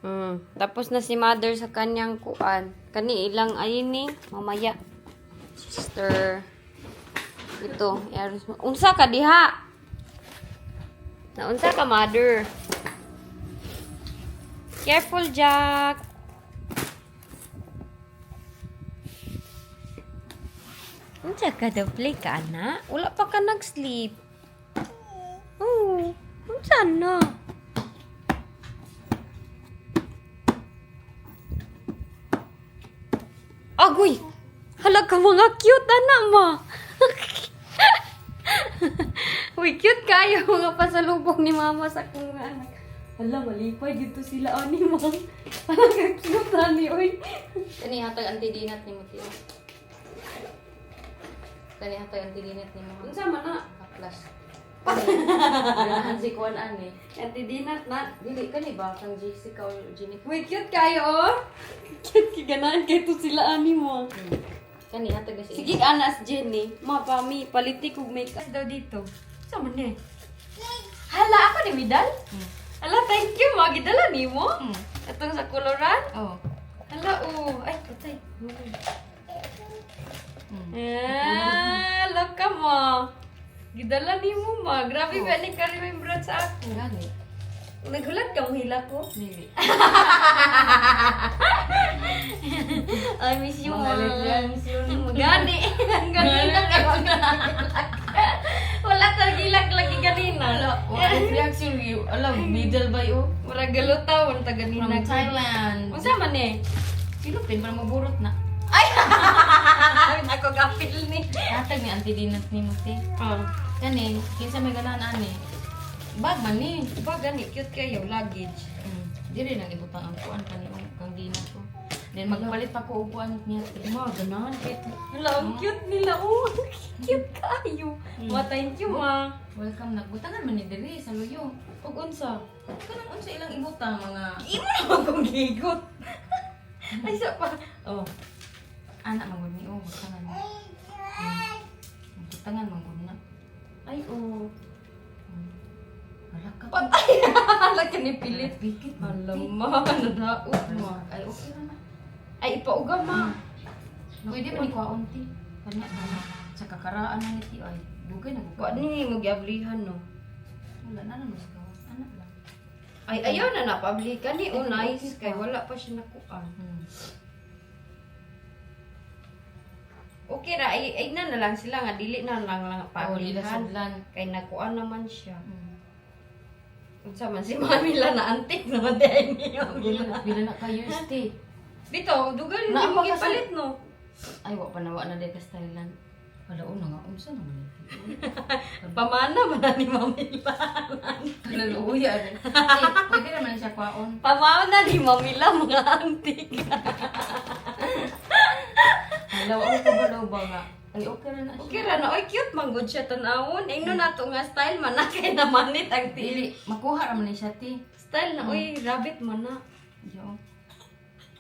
Tapos na si mother sa kanyang kuan. Kani ilang ayun ni mamaya. Sister. Ito. Unsa ka diha? Naunsa ka mother? Careful, Jack. Unsa ka daw play ka na? Wala pa ka nag-sleep. Oh, unsa na? Agoy! Hala ka mga cute anak mo. Uy, cute kayo mga pasalubong ni mama sa kong anak. Hala, malipay dito sila ani mo. Hala ka cute ani oy. Kani hatag antidinat ni mo tiyo. Kani hatag antidinat ni mo. Unsa man na? Plus. Ganahan si kuan ani. Antidinat na. Dili kani ba kang Jessica or Jenny? Uy, cute kayo oh. Cute kiganahan kay to sila ani mo. Kani hatag si. Sige, anas Jenny. Mapami, paliti kog makeup daw dito. Sama ni. Hala, ako ni Midal? Hala, thank you. Magidala ni mo. Itong sa koloran. Oh. Hala, oh. Ay, patay. Look ka mo. Gidala ni mo, ma. Grabe ba ni ka-remember sa ako. Gani. Naghulat ka mo hila ko? Dili. I miss you, ma. Miss you. Gani. Ganina ka. Wala ka gilag lagi ganina. What reaction you? Alam, middle ba yo? Mura galutaw ang taga From nina. Thailand. Unsa man eh? Philippine para maburot na. Ay, ako gapil ni. Hatag ni antidinat ni mo ti. Oh, Kani, kinsa may ganahan ani? Bag man ni. ba gani cute kayo luggage. Diri nang ibutang ang kuan kani kang dina ko. Then magpalit pa ko upuan niya. Ma, ganahan kit. Hala, ang cute nila. Oh, cute kayo. Ma, thank you, ma. Welcome na. Butangan man ni diri sa luyo. Ug unsa? Kanang unsa ilang ibutang mga Imo naman kong gigot. Ay, sa pa. oh. Anak man gud ni oh, butangan. Butangan man gud na. Ay, oh. Wala ka. Patay. Hala ka ni pilit. Pikit. Alam ma, nadaot ma. Ay okay ra na. Ay, ipauga ma. Pwede pa ni kuwaon ti. Kanya na sa kakaraan na ni ti ay. Dugay na Wa ko. ni mo giablihan no. Wala na naman sa gawas. Anak lang. Ay, ayaw na napablikan ni. Oh, nice. Kay wala pa siya nakuan. Okay ra, ay na lang sila nga dili na lang Pawili pablihan. sudlan. Kay nakuan naman siya. Unsa man si Mamila na antik naman dahil ni Mamila. Bila na kayo stay. Dito, dugan Na hindi mo ako kasi- gipalit no. Ay wa pa na day ka Thailand. Wala una nga unsa naman ito. Pamana man na ni Mamila. Naluya rin. Pwede naman siya kwaon. Pamana ni Mamila mga antik. Hala wa ko ba daw ba nga. Ay okay ra na siya. Okay ra na, oy cute man gud siya tan-awon. Ingno na to nga style man na kay namanit ang Dili, tili. makuha ra man ni siya ti. Style na, oy rabbit man na. Yo.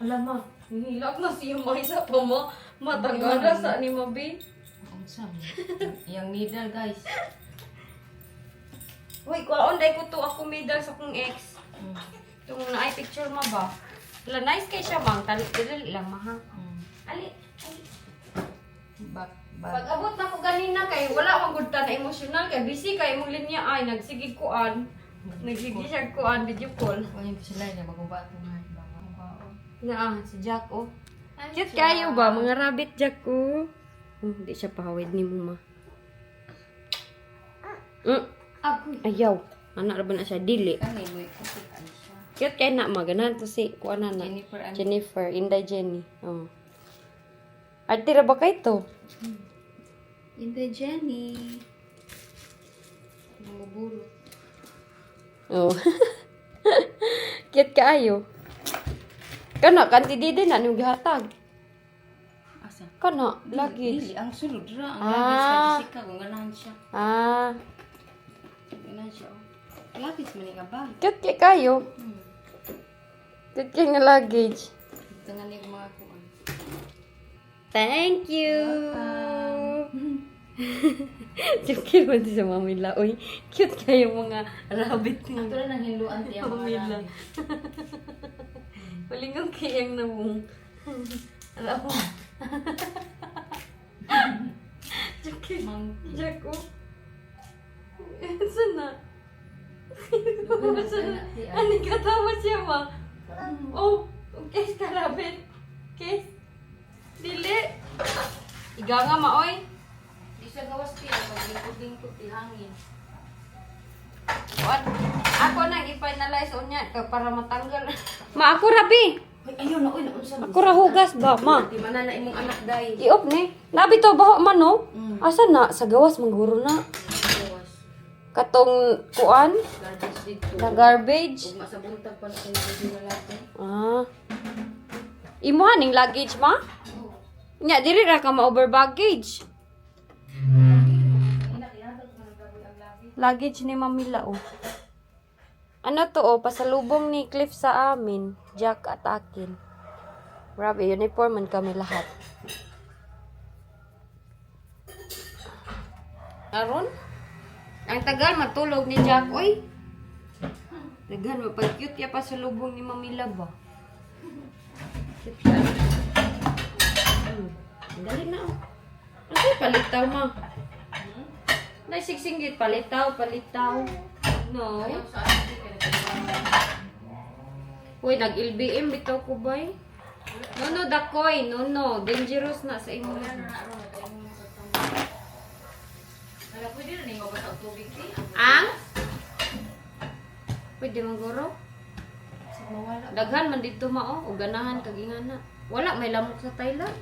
Alam ma, hilak na siya mga isa pa mo. Matagara sa ni Mabi. Unsa? Yang middle guys. Uy, kuwaon day ko to ako medal sa kong ex. Itong na picture mo ba? Wala, nice kay siya mang. Dali lang maha. Ali, ali. Back. Pag abot na ko ganina kay wala akong good na emotional kay busy kay imong linya ay nagsigig kuan. Nagsigig siya kuan video call. Wala sila niya maguba ko nga. Na si Jack oh. Cute kayo ba mga rabbit Jack oh. Hindi siya pahawid ni mo ma. Ayaw. Anak ra ba na siya dili. Kani mo kasi siya. Cute kay na maganan to si kuan na. Jennifer, Inday Jenny. Oh. Arte ra ba kay to? Inday Jenny. Maburo. Oh. Cute kaayo. Kana kanti didi na nung gihatag. Asa? Kana lagi. Dili ang sulod ra ang Ah. lagis kay Jessica kung ganahan siya. Ah, Ganahan siya. Lagis man nga bag. cute kay kayo. Cute kay nga luggage. Tangan ni mga kuan. Thank you. Cute man sa Mamila. Uy, cute kayo mga rabbit. Ato na nang hinluan ti ang mga Mamila. rabbit. Palingang kayang na mong. Alam mo. Jackie. Jack, oh. Saan na? Saan na? Ani katawa siya, ma? Oh, case karabit. Case. Dili. Iga nga, maoy. Di siya gawas tiya. Pag-lingkod-lingkod hangin. What? Ako nang i-finalize on niya para matanggal. Ma, ako rabi. Ay, ayun na. Uy, naunsa. Ako rahugas ba, ma? Di man na imong anak day. I-off ni. Nabi to baho man, no? Mm. Asa na? Sa gawas, mangguro na. Gawas. Katong kuan, Garbage dito. na garbage. Ug masabuntag pa na kayo dito na lahat. Ah. Imuha ning luggage, ma? Nya, diri ra ka ma-over baggage. Luggage ni Mamila, oh. Ano to, oh, pasalubong ni Cliff sa amin. Jack at akin. Grabe, uniform man kami lahat. Aron? Ang tagal matulog ni Jack, oy. Dagan, mapag-cute ya pasalubong ni Mamila ba? Cute ka. Dali na, oh. Ano palitaw, ma? Naisiksingit, palitaw. No. Ayaw sa anak di kaya. Uy, nag-LBM bitaw ko bay. No, dakoy. No. Dangerous na sa inyo. Wala pwede na ning mabasa og tubig di. Ang? Pwede mangguro? Sa mawala. Daghan man dito mao. O ganahan kagingana. Wala, may lamok sa Thailand.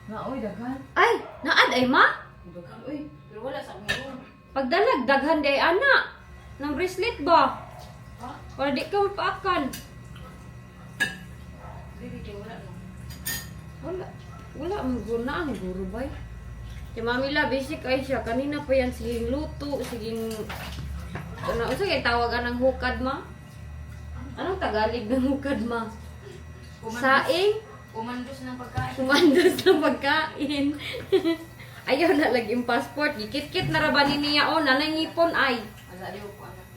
Na oy daghan. Ay, naad ay ma? Daghan oy. Pero wala sa ngayon. Pagdalag, daghan day ana. Nang bracelet ba? Ha? Para di ka mapaakan. Dili kay wala no. Wala ang guro na ang guro bay. Si Mamila, basic ay siya. Kanina pa yan, siging luto, siging... Ano, sige, tawagan ng hukad, ma? Anong Tagalog ng hukad, ma? Saing? Umandos ng pagkain. Kumandos ng pagkain. Ayaw na lagi yung passport. Gikit-kit na rabanin niya, oh, nanay ngipon ay. Ala liw ko anak.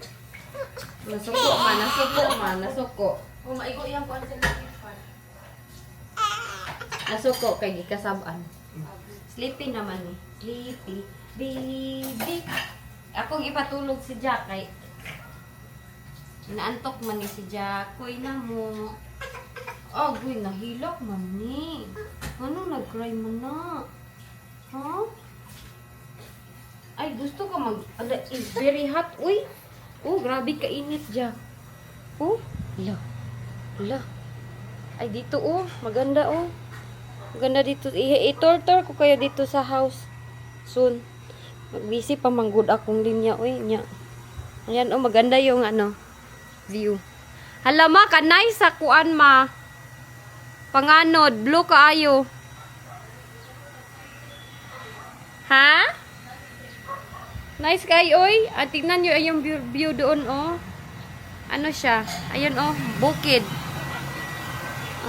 Nasuko. O maigo iyang kuan sa lipan. Nasuko, kay gikasabaan. Sleepy naman eh. Sleepy, baby. Akong ipatulog si Jack kay naantok man ni si Jack. Kuy na mo. Oh, guy, nahilak man ni. Ano, nag-cry mo na? Huh? Ay, gusto ka it's very hot. Uy! Oh, grabe kainit, Jack. Oh, la. Ay, dito, oh. Maganda, oh. Maganda dito. I-tour ko kayo dito sa house. Soon. Magbisi pa manggod akong linya. Uy, nya. Ayan, oh. Maganda yung, view. Hala, ma. Kanay sa kuan, ma. Panganod. Blue kaayo. Ha? Nice kayo, oy. At tignan nyo yung view doon, oh. Ano siya? Ayun, oh. Bukid.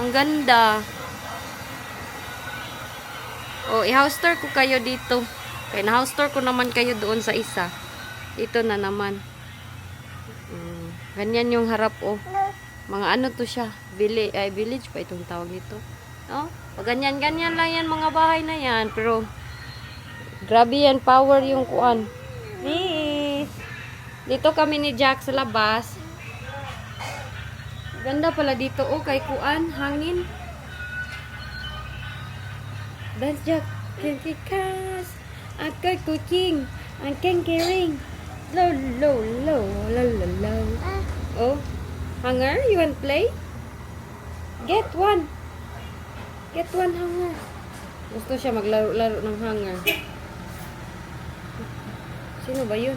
Ang ganda. Oh, i-house tour ko kayo dito. Kaya na-house tour ko naman kayo doon sa isa. Dito na naman. Ganyan yung harap, oh. Mga ano to siya. Village pa itong tawag nito. Oh, ganyan-ganyan lang yan mga bahay na yan. Pero, grabe yan. Power yung kuan. Miss! Dito kami ni Jack sa labas. Ganda pala dito, oh. Kay kuan. Hangin. Dance Jack, Kenkikas, Akay cooking, ang Kenkiring, low. Oh, hanger, you want play? Get one hanger. Gusto siya maglaro-laro ng hanger. Sino ba yun?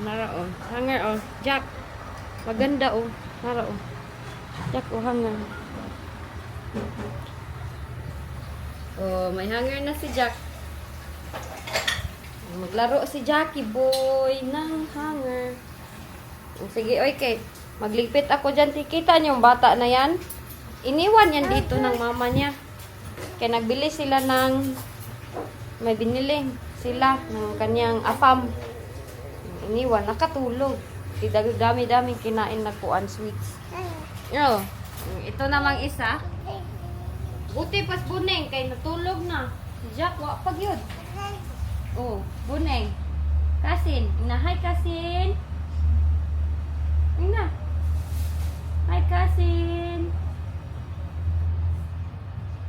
Nara, oh. Hanger, oh. Jack. Maganda, oh. Nara, oh. Jack, oh, hanger. Oh, may hanger na si Jack. Maglaro si Jackie boy ng hanger. Sige, okay. Maglipit ako dyan. Kita niyo yung bata na yan? Iniwan yan dito ng mama niya. Kaya nagbili sila ng... May binili sila ng kanyang afam. Iniwan. Nakatulog. Dami-daming kinain na kuan sweets. Oh. Ito namang isa. Buti pas buneng kay natulog na. Si Jack wa pag yun. Oh, buneng. Kasin, inahay Kasin. Ina. Hi Kasin.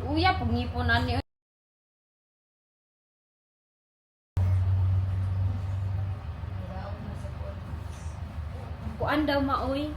Uya pagngipon ani. Kuan daw maoy.